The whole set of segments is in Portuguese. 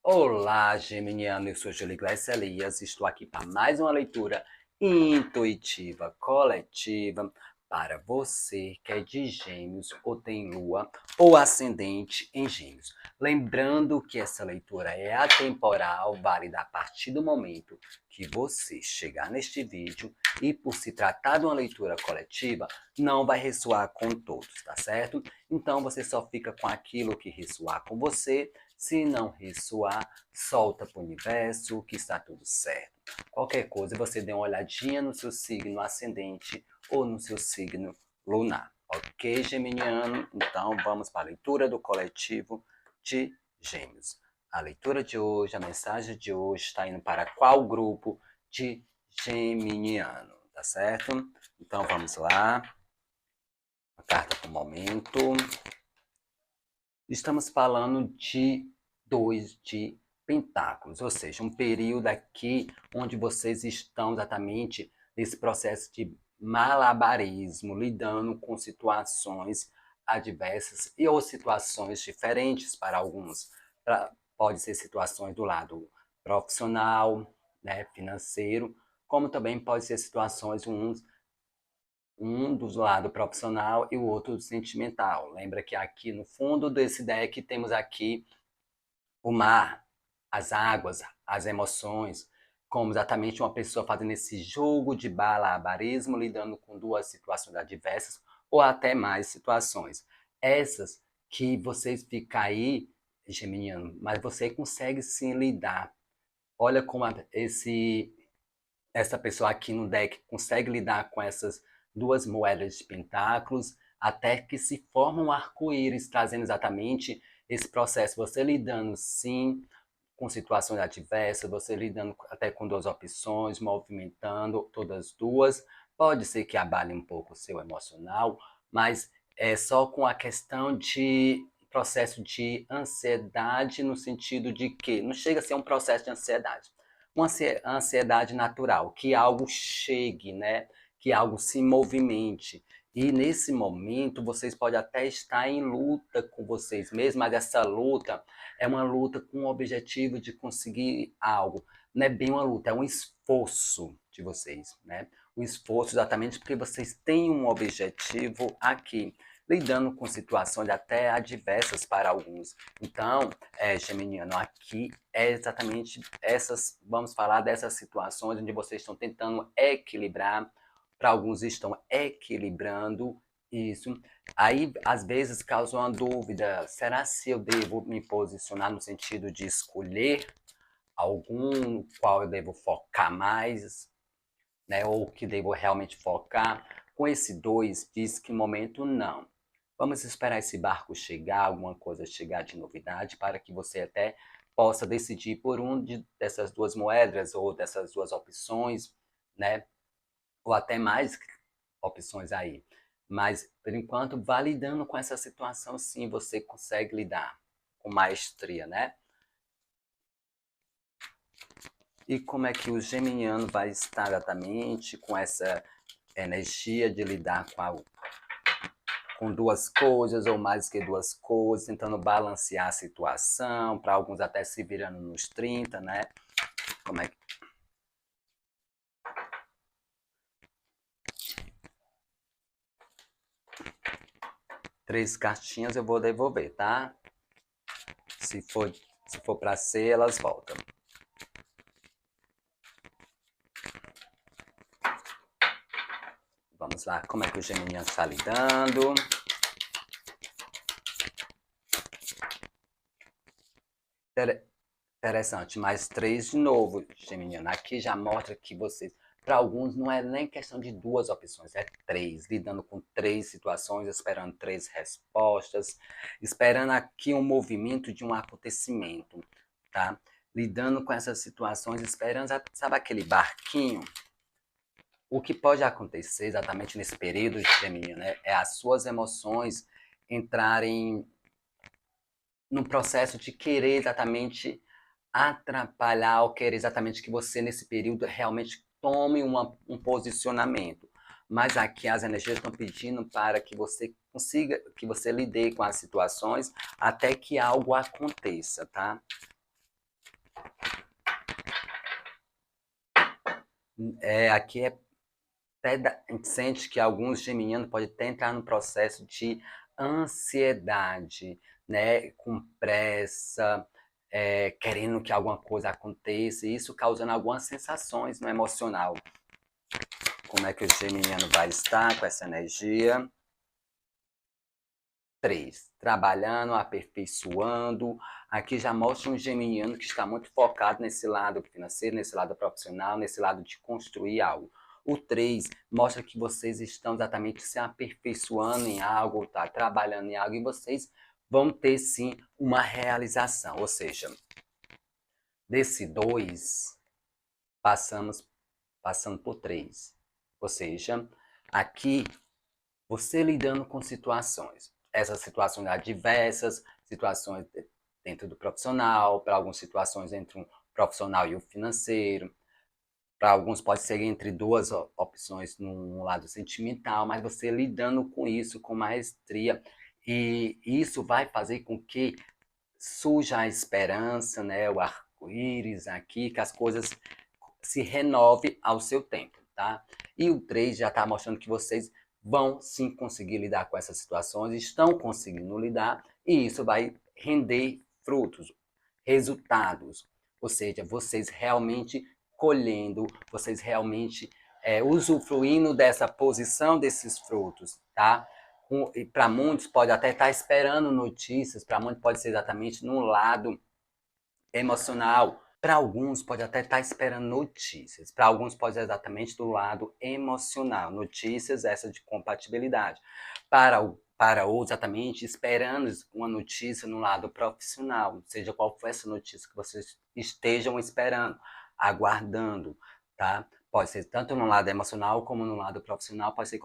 Olá, Geminiano, eu sou Júlio Gleice Elias, estou aqui para mais uma leitura intuitiva coletiva para você que é de Gêmeos ou tem Lua ou Ascendente em Gêmeos. Lembrando que essa leitura é atemporal, válida a partir do momento que você chegar neste vídeo e por se tratar de uma leitura coletiva, não vai ressoar com todos, tá certo? Então você só fica com aquilo que ressoar com você. Se não ressoar, solta para o universo que está tudo certo. Qualquer coisa, você dê uma olhadinha no seu signo ascendente ou no seu signo lunar. Ok, geminiano? Então vamos para a leitura do coletivo de Gêmeos. A leitura de hoje, a mensagem de hoje está indo para qual grupo de geminiano, tá certo? Então vamos lá. A carta para o momento. Estamos falando de 2 de pentáculos, ou seja, um período aqui onde vocês estão exatamente nesse processo de malabarismo, lidando com situações adversas e ou situações diferentes para alguns. Pode ser situações do lado profissional, né, financeiro, como também pode ser situações um do lado profissional e o outro do sentimental. Lembra que aqui no fundo desse deck temos aqui o mar, as águas, as emoções, como exatamente uma pessoa fazendo esse jogo de malabarismo, lidando com duas situações adversas ou até mais situações. Essas que vocês ficam aí, geminiano, mas você consegue sim lidar. Olha como essa pessoa aqui no deck consegue lidar com essas duas moedas de pentáculos, até que se forma um arco-íris, trazendo exatamente esse processo. Você lidando, sim, com situações adversas, você lidando até com duas opções, movimentando todas duas. Pode ser que abale um pouco o seu emocional, mas é só com a questão de processo de ansiedade, no sentido de que não chega a ser um processo de ansiedade, uma ansiedade natural, que algo chegue, né? Que algo se movimente. E nesse momento vocês podem até estar em luta com vocês mesmos, mas essa luta é uma luta com o objetivo de conseguir algo. Não é bem uma luta, é um esforço de vocês, né? Um esforço exatamente porque vocês têm um objetivo aqui, lidando com situações até adversas para alguns. Então, geminiano, aqui é exatamente essas, vamos falar dessas situações onde vocês estão tentando equilibrar, para alguns estão equilibrando isso. Aí, às vezes, causa uma dúvida, será se eu devo me posicionar no sentido de escolher algum qual eu devo focar mais, né, ou que devo realmente focar? Com esse 2, diz que no momento não. Vamos esperar esse barco chegar, alguma coisa chegar de novidade, para que você até possa decidir por dessas duas moedas ou dessas duas opções, né? Ou até mais opções aí. Mas, por enquanto, validando com essa situação, sim, você consegue lidar com maestria, né? E como é que o geminiano vai estar exatamente com essa energia de lidar com duas coisas ou mais que duas coisas, tentando balancear a situação, para alguns até se virando nos 30, né? Como é que... Três cartinhas eu vou devolver, tá? Se for para ser, elas voltam. Vamos lá, como é que o geminiano está lidando? Interessante, mais 3 de novo, geminiano. Aqui já mostra que vocês, para alguns, não é nem questão de duas opções, é 3, lidando com 3 situações, esperando 3 respostas, esperando aqui um movimento de um acontecimento, tá? Lidando com essas situações, esperando, sabe aquele barquinho? O que pode acontecer exatamente nesse período, geminiano, né, é as suas emoções entrarem num processo de querer exatamente atrapalhar ou querer exatamente que você, nesse período, realmente tome um posicionamento. Mas aqui as energias estão pedindo para que você consiga, que você lide com as situações até que algo aconteça, tá? Aqui a gente sente que alguns geminianos podem até entrar no processo de ansiedade, né? Com pressa, querendo que alguma coisa aconteça, e isso causando algumas sensações no emocional. Como é que o geminiano vai estar com essa energia? 3, trabalhando, aperfeiçoando. Aqui já mostra um geminiano que está muito focado nesse lado financeiro, nesse lado profissional, nesse lado de construir algo. O 3 mostra que vocês estão exatamente se aperfeiçoando em algo, tá trabalhando em algo, e vocês vão ter sim uma realização. Ou seja, desse 2, passando por 3. Ou seja, aqui você lidando com situações. Essas situações adversas, situações dentro do profissional, para algumas situações entre um profissional e o financeiro, para alguns pode ser entre duas opções no lado sentimental, mas você lidando com isso com maestria, e isso vai fazer com que surja a esperança, né, o arco-íris aqui, que as coisas se renove ao seu tempo, tá? E o 3 já está mostrando que vocês vão sim conseguir lidar com essas situações, estão conseguindo lidar, e isso vai render frutos, resultados. Ou seja, vocês realmente colhendo, vocês realmente usufruindo dessa posição desses frutos, tá? Para muitos pode até estar esperando notícias, para muitos pode ser exatamente no lado emocional. Para alguns pode até estar esperando notícias, para alguns pode ser exatamente do lado emocional, notícias essa de compatibilidade. Para outros, exatamente esperando uma notícia no lado profissional, seja qual for essa notícia que vocês estejam esperando, aguardando, tá? Pode ser tanto no lado emocional como no lado profissional, pode ser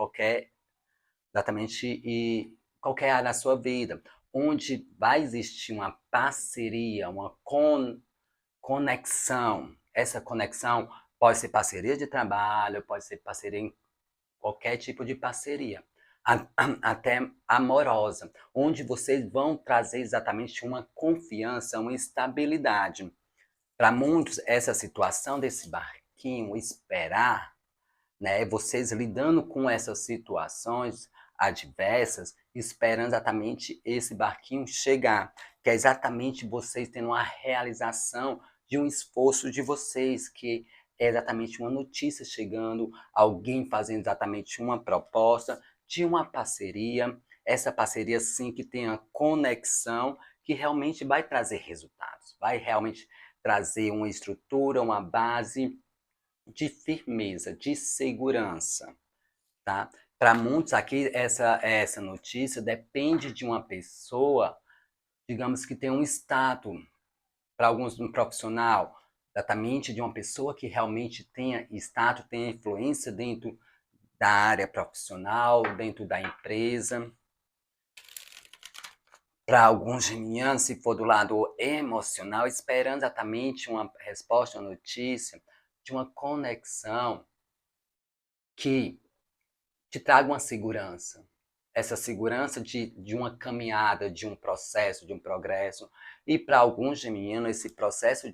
exatamente, e qualquer área da sua vida, onde vai existir uma parceria, uma conexão. Essa conexão pode ser parceria de trabalho, pode ser parceria em qualquer tipo de parceria, até amorosa, onde vocês vão trazer exatamente uma confiança, uma estabilidade. Para muitos, essa situação desse barquinho, esperar, né, vocês lidando com essas situações adversas, esperando exatamente esse barquinho chegar, que é exatamente vocês tendo uma realização de um esforço de vocês, que é exatamente uma notícia chegando, alguém fazendo exatamente uma proposta de uma parceria, essa parceria sim que tem a conexão, que realmente vai trazer resultados, vai realmente trazer uma estrutura, uma base de firmeza, de segurança, tá? Para muitos aqui, essa notícia depende de uma pessoa, digamos que tem um status, para alguns um profissional, exatamente de uma pessoa que realmente tenha status, tenha influência dentro da área profissional, dentro da empresa. Para alguns geminianos, se for do lado emocional, esperando exatamente uma resposta, uma notícia, de uma conexão que te traga uma segurança. Essa segurança de uma caminhada, de um processo, de um progresso. E para alguns geminianos, esse processo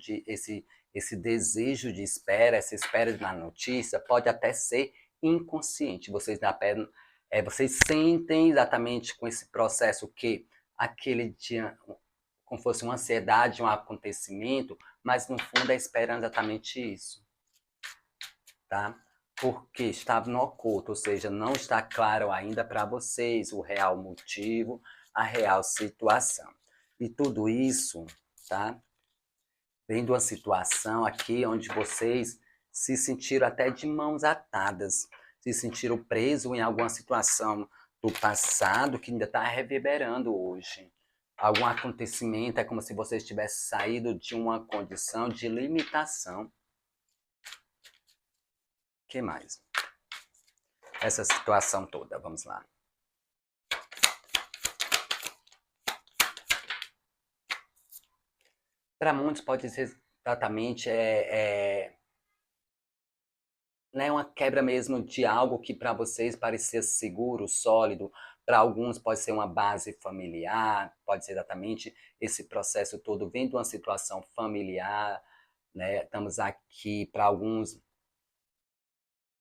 esse desejo de espera, essa espera na notícia, pode até ser inconsciente. Vocês sentem exatamente com esse processo que aquele dia, como fosse uma ansiedade, um acontecimento, mas no fundo é esperando exatamente isso, tá? Porque estava no oculto, ou seja, não está claro ainda para vocês o real motivo, a real situação. E tudo isso, tá? Vem de uma situação aqui onde vocês se sentiram até de mãos atadas, se sentiram presos em alguma situação do passado que ainda está reverberando hoje. Algum acontecimento, é como se vocês tivessem saído de uma condição de limitação. O que mais? Essa situação toda, vamos lá. Para muitos pode ser exatamente né, uma quebra mesmo de algo que para vocês parecia seguro, sólido. Para alguns pode ser uma base familiar, pode ser exatamente esse processo todo vem de uma situação familiar, né? Estamos aqui para alguns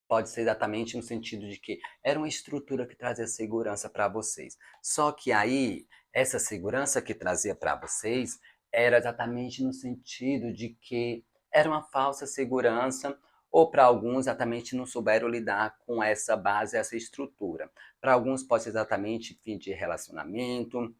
pode ser exatamente no sentido de que era uma estrutura que trazia segurança para vocês. Só que aí, essa segurança que trazia para vocês era exatamente no sentido de que era uma falsa segurança, ou para alguns exatamente não souberam lidar com essa base, essa estrutura. Para alguns pode ser exatamente fim de relacionamento,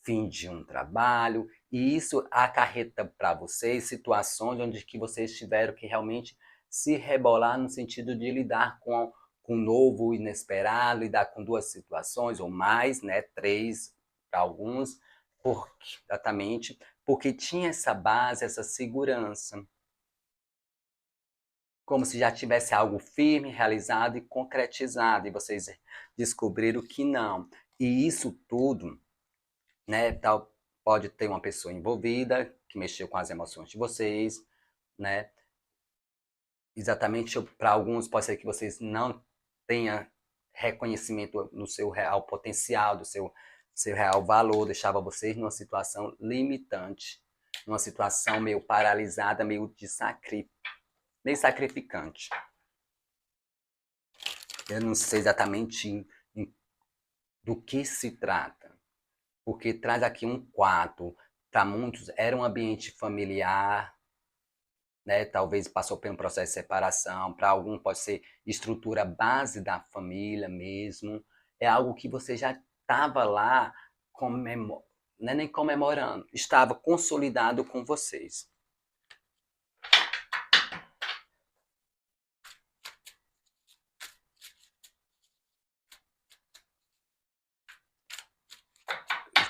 fim de um trabalho, e isso acarreta para vocês situações onde que vocês tiveram que realmente se rebolar no sentido de lidar com novo, inesperado, lidar com duas situações ou mais, né, três para alguns, exatamente porque tinha essa base, essa segurança, como se já tivesse algo firme, realizado e concretizado, e vocês descobriram que não. E isso tudo, né, pode ter uma pessoa envolvida que mexeu com as emoções de vocês, né? Exatamente, para alguns pode ser que vocês não tenham reconhecimento no seu real potencial, do seu real valor, deixava vocês numa situação limitante, numa situação meio paralisada, meio meio sacrificante. Eu não sei exatamente do que se trata, porque traz aqui um quarto, para muitos era um ambiente familiar, né? Talvez passou por um processo de separação, para algum pode ser estrutura base da família mesmo. É algo que você já estava lá não é nem comemorando, estava consolidado com vocês.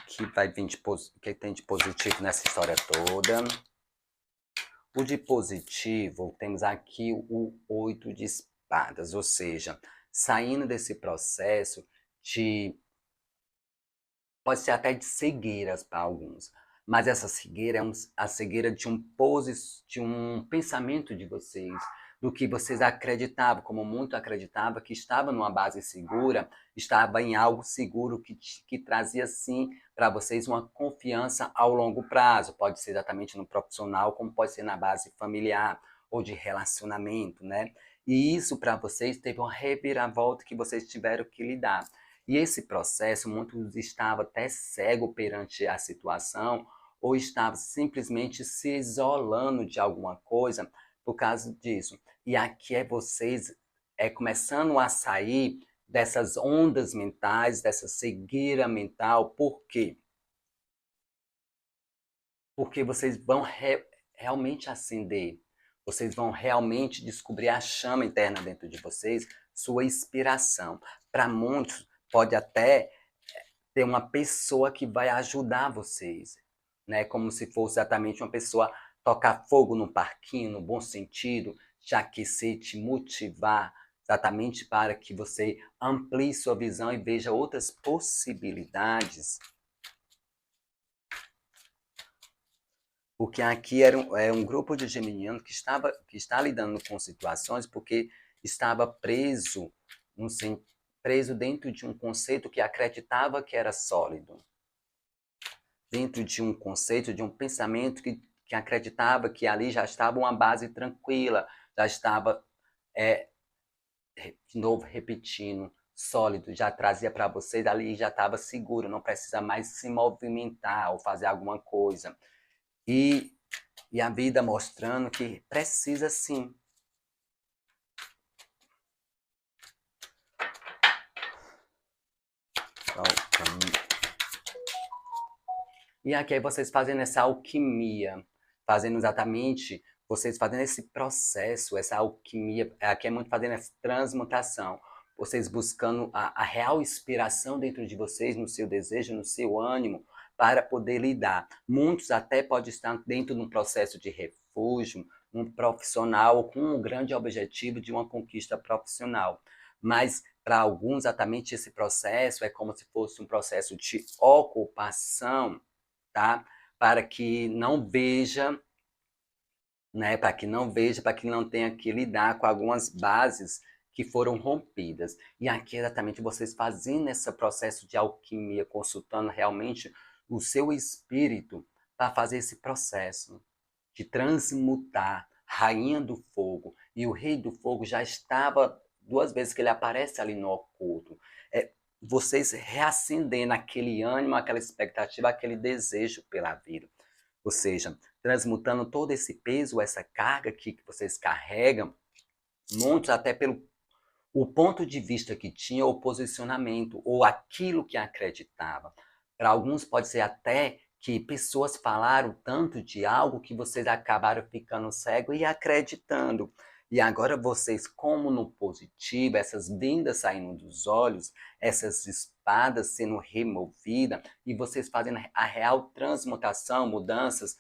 O que tem de positivo nessa história toda? O de positivo, temos aqui o 8 de espadas, ou seja, saindo desse processo de, pode ser até de cegueiras para alguns, mas essa cegueira é a cegueira de um pensamento de vocês, do que vocês acreditavam, como muito acreditava, que estava numa base segura, estava em algo seguro que trazia sim para vocês uma confiança ao longo prazo. Pode ser exatamente no profissional, como pode ser na base familiar ou de relacionamento, né? E isso para vocês teve uma reviravolta que vocês tiveram que lidar. E esse processo, muitos estavam até cego perante a situação ou estavam simplesmente se isolando de alguma coisa por causa disso. E aqui é vocês começando a sair dessas ondas mentais, dessa cegueira mental. Por quê? Porque vocês vão realmente acender, vocês vão realmente descobrir a chama interna dentro de vocês, sua inspiração. Para muitos, pode até ter uma pessoa que vai ajudar vocês, né? Como se fosse exatamente uma pessoa tocar fogo no parquinho, no bom sentido, te aquecer, te motivar, exatamente para que você amplie sua visão e veja outras possibilidades. Porque aqui é um grupo de geminianos que está lidando com situações porque estava preso dentro de um conceito que acreditava que era sólido, dentro de um conceito, de um pensamento que acreditava que ali já estava uma base tranquila, já estava, de novo repetindo, sólido, já trazia para vocês ali, já estava seguro, não precisa mais se movimentar ou fazer alguma coisa. E a vida mostrando que precisa sim. E aqui é vocês fazendo essa alquimia, fazendo exatamente, vocês fazendo esse processo, essa alquimia, aqui é muito fazendo essa transmutação, vocês buscando a real inspiração dentro de vocês, no seu desejo, no seu ânimo, para poder lidar. Muitos até podem estar dentro de um processo de refúgio, um profissional com um grande objetivo de uma conquista profissional. Mas para alguns, exatamente esse processo é como se fosse um processo de ocupação, tá? Para que não veja, né? Para que não veja, para que não tenha que lidar com algumas bases que foram rompidas. E aqui exatamente vocês fazendo esse processo de alquimia, consultando realmente o seu espírito para fazer esse processo de transmutar, rainha do fogo. E o rei do fogo já estava duas vezes que ele aparece ali no oculto. É vocês reacendendo aquele ânimo, aquela expectativa, aquele desejo pela vida. Ou seja, transmutando todo esse peso, essa carga que vocês carregam, muitos até pelo o ponto de vista que tinha, o posicionamento, ou aquilo que acreditava. Para alguns pode ser até que pessoas falaram tanto de algo que vocês acabaram ficando cegos e acreditando. E agora vocês, como no positivo, essas vendas saindo dos olhos, essas espadas sendo removidas, e vocês fazendo a real transmutação, mudanças,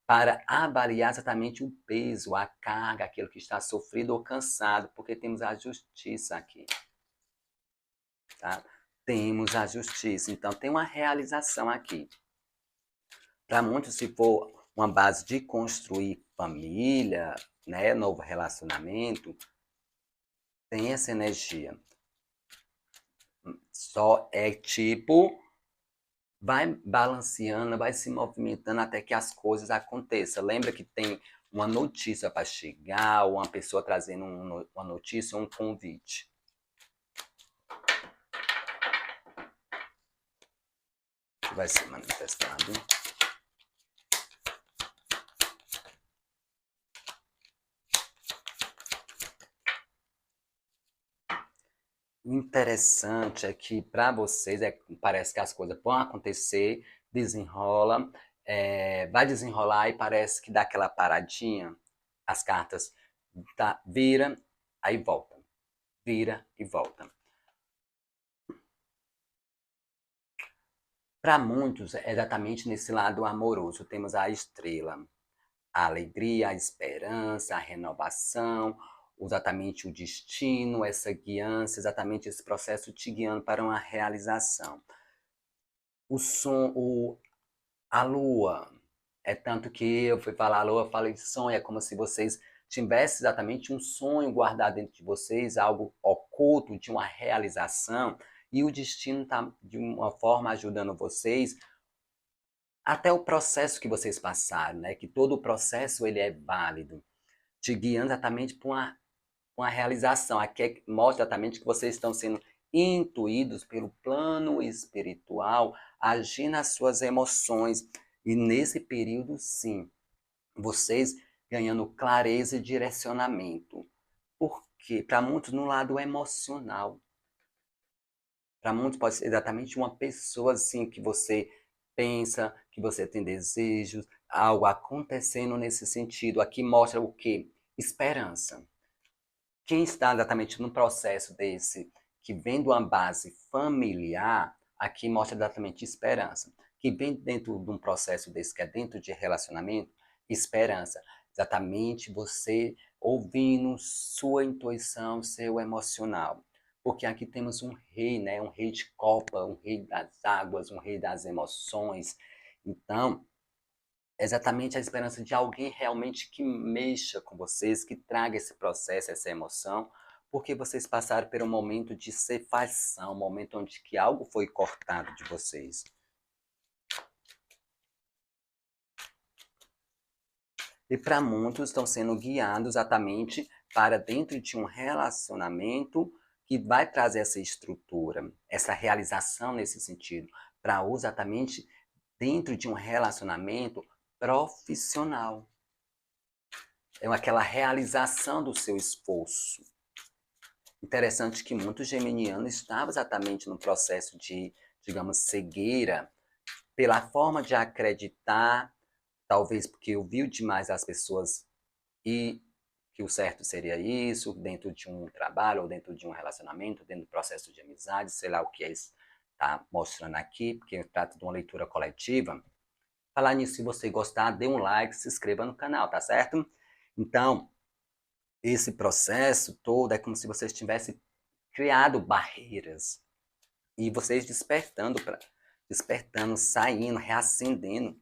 para avaliar exatamente o peso, a carga, aquilo que está sofrido ou cansado, porque temos a justiça aqui, tá? Temos a justiça, então tem uma realização aqui. Para muitos, se for uma base de construir família, né, novo relacionamento, tem essa energia. Só é tipo, vai balanceando, vai se movimentando até que as coisas aconteçam. Lembra que tem uma notícia para chegar, ou uma pessoa trazendo uma notícia, um convite. Que vai ser manifestado. O interessante é que para vocês parece que as coisas vão acontecer, desenrola, vai desenrolar e parece que dá aquela paradinha, as cartas vira, aí volta, vira e volta. Para muitos, é exatamente nesse lado amoroso, temos a estrela, a alegria, a esperança, a renovação, exatamente o destino, essa guiança, exatamente esse processo te guiando para uma realização. A lua, é tanto que eu fui falar a lua, eu falei de sonho, é como se vocês tivessem exatamente um sonho guardado dentro de vocês, algo oculto de uma realização, e o destino está de uma forma ajudando vocês até o processo que vocês passaram, né? Que todo o processo ele é válido, te guiando exatamente para uma realização. Aqui mostra exatamente que vocês estão sendo intuídos pelo plano espiritual, agir nas suas emoções. E nesse período, sim, vocês ganhando clareza e direcionamento. Porque para muitos no lado emocional, para muitos pode ser exatamente uma pessoa assim que você pensa, que você tem desejos, algo acontecendo nesse sentido. Aqui mostra o quê? Esperança. Quem está exatamente no processo desse, que vem de uma base familiar, aqui mostra exatamente esperança. Que vem dentro de um processo desse, que é dentro de relacionamento, esperança. Exatamente você ouvindo sua intuição, seu emocional. Porque aqui temos um rei, né? Um rei de copa, um rei das águas, um rei das emoções. Então, exatamente a esperança de alguém realmente que mexa com vocês, que traga esse processo, essa emoção, porque vocês passaram por um momento de cefação, um momento onde que algo foi cortado de vocês. E para muitos estão sendo guiados exatamente para dentro de um relacionamento que vai trazer essa estrutura, essa realização nesse sentido, para exatamente dentro de um relacionamento profissional. É aquela realização do seu esforço. Interessante que muitos geminianos estavam exatamente no processo de, digamos, cegueira, pela forma de acreditar, talvez porque ouviu demais as pessoas e que o certo seria isso, dentro de um trabalho, ou dentro de um relacionamento, dentro do processo de amizade, sei lá o que é isso, tá mostrando aqui, porque trata de uma leitura coletiva. Falar nisso, se você gostar, dê um like, se inscreva no canal, tá certo? Então, esse processo todo é como se vocês tivessem criado barreiras e vocês despertando, saindo, reacendendo.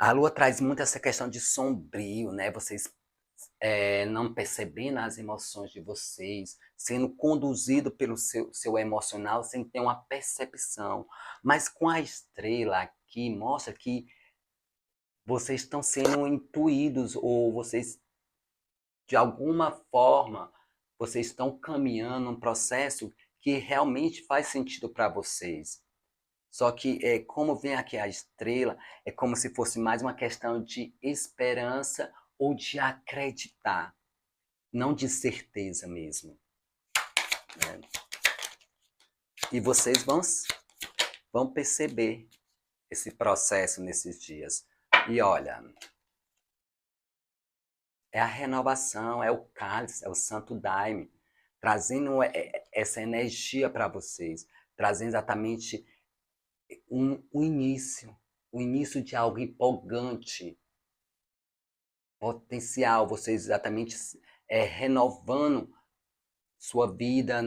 A lua traz muito essa questão de sombrio, né? Vocês não percebendo as emoções de vocês, sendo conduzido pelo seu emocional sem ter uma percepção. Mas com a estrela aqui, mostra que vocês estão sendo intuídos, ou vocês de alguma forma, vocês estão caminhando um processo que realmente faz sentido para vocês. Só que, como vem aqui a estrela, é como se fosse mais uma questão de esperança ou de acreditar, não de certeza mesmo, né? E vocês vão perceber esse processo nesses dias. E olha, é a renovação, é o cálice, é o santo daime, trazendo essa energia para vocês, trazendo exatamente o início de algo empolgante, potencial, vocês exatamente renovando sua vida,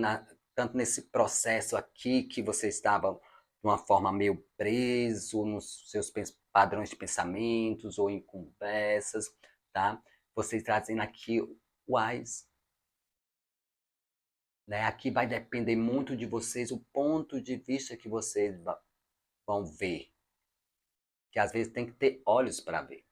tanto nesse processo aqui que você estava de uma forma meio preso nos seus padrões de pensamentos ou em conversas, tá? Vocês trazendo aqui o AIS, né? Aqui vai depender muito de vocês, o ponto de vista que vocês vão ver, que às vezes tem que ter olhos para ver,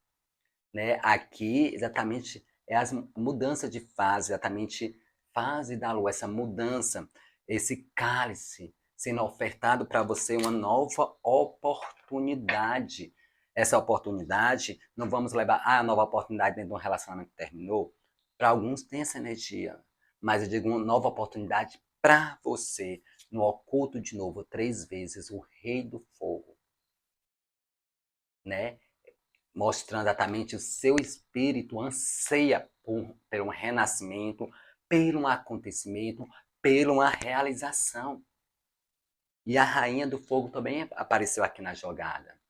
né? Aqui exatamente é as mudanças de fase, exatamente fase da lua, essa mudança, esse cálice sendo ofertado para você uma nova oportunidade. Essa oportunidade, não vamos levar a nova oportunidade dentro de um relacionamento que terminou. Para alguns tem essa energia, mas eu digo uma nova oportunidade para você, no oculto de novo, 3 vezes, o Rei do Fogo, né? Mostrando exatamente o seu espírito anseia por um renascimento, por um acontecimento, por uma realização. E a Rainha do Fogo também apareceu aqui na jogada.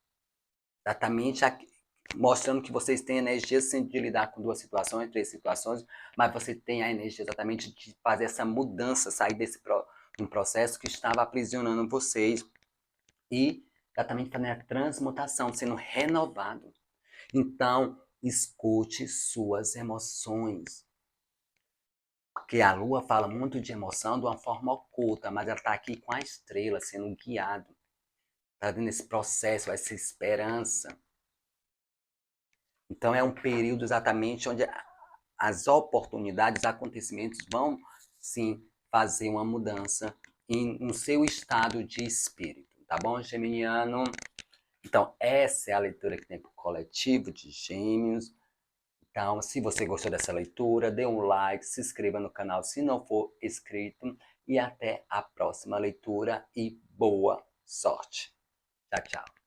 Exatamente aqui, mostrando que vocês têm energia sim, de lidar com 2 situações, 3 situações, mas você tem a energia exatamente de fazer essa mudança, sair desse um processo que estava aprisionando vocês e exatamente fazendo a transmutação, sendo renovado. Então, escute suas emoções. Porque a lua fala muito de emoção de uma forma oculta, mas ela está aqui com a estrela sendo guiado. Está dando esse processo, essa esperança. Então, é um período exatamente onde oportunidades, os acontecimentos vão, sim, fazer uma mudança no seu estado de espírito. Tá bom, geminiano? Então, essa é a leitura que tem para o coletivo de Gêmeos. Então, se você gostou dessa leitura, dê um like, se inscreva no canal se não for inscrito e até a próxima leitura e boa sorte. Tchau, tchau.